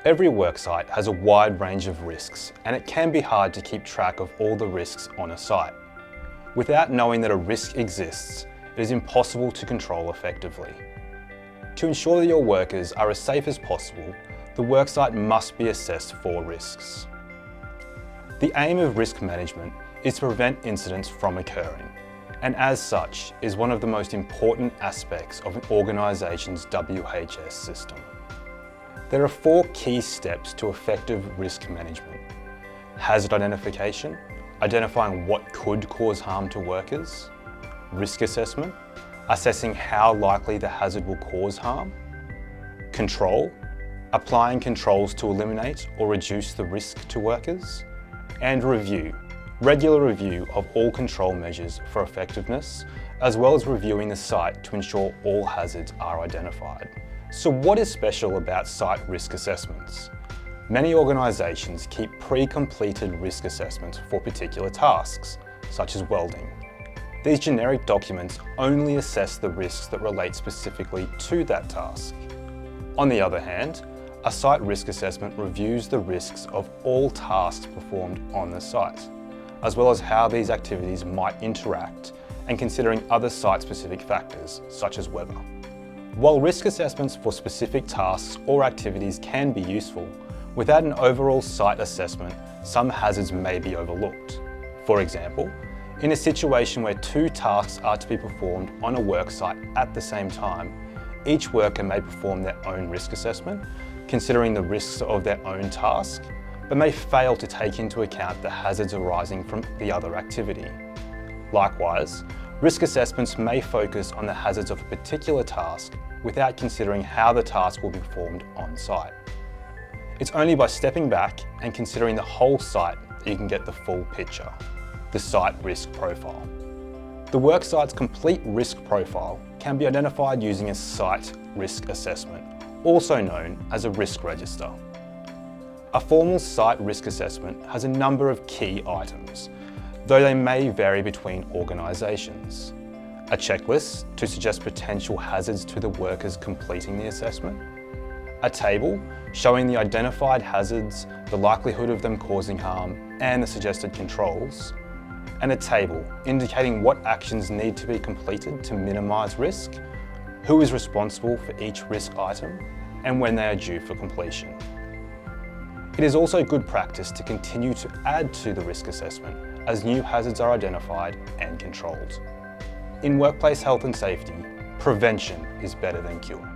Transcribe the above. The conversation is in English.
Every worksite has a wide range of risks, and it can be hard to keep track of all the risks on a site. Without knowing that a risk exists, it is impossible to control effectively. To ensure that your workers are as safe as possible, the worksite must be assessed for risks. The aim of risk management is to prevent incidents from occurring, and as such is one of the most important aspects of an organisation's WHS system. There are 4 key steps to effective risk management: hazard identification, identifying what could cause harm to workers; risk assessment, assessing how likely the hazard will cause harm; control, applying controls to eliminate or reduce the risk to workers; and review, regular review of all control measures for effectiveness, as well as reviewing the site to ensure all hazards are identified. So what is special about site risk assessments? Many organisations keep pre-completed risk assessments for particular tasks, such as welding. These generic documents only assess the risks that relate specifically to that task. On the other hand, a site risk assessment reviews the risks of all tasks performed on the site, as well as how these activities might interact and considering other site-specific factors, such as weather. While risk assessments for specific tasks or activities can be useful, without an overall site assessment, some hazards may be overlooked. For example, in a situation where 2 tasks are to be performed on a work site at the same time, each worker may perform their own risk assessment, considering the risks of their own task, but may fail to take into account the hazards arising from the other activity. Likewise, risk assessments may focus on the hazards of a particular task without considering how the task will be performed on site. It's only by stepping back and considering the whole site that you can get the full picture, the site risk profile. The worksite's complete risk profile can be identified using a site risk assessment, also known as a risk register. A formal site risk assessment has a number of key items, though they may vary between organisations. A checklist to suggest potential hazards to the workers completing the assessment. A table showing the identified hazards, the likelihood of them causing harm, and the suggested controls. And a table indicating what actions need to be completed to minimise risk, who is responsible for each risk item, and when they are due for completion. It is also good practice to continue to add to the risk assessment as new hazards are identified and controlled. In workplace health and safety, prevention is better than cure.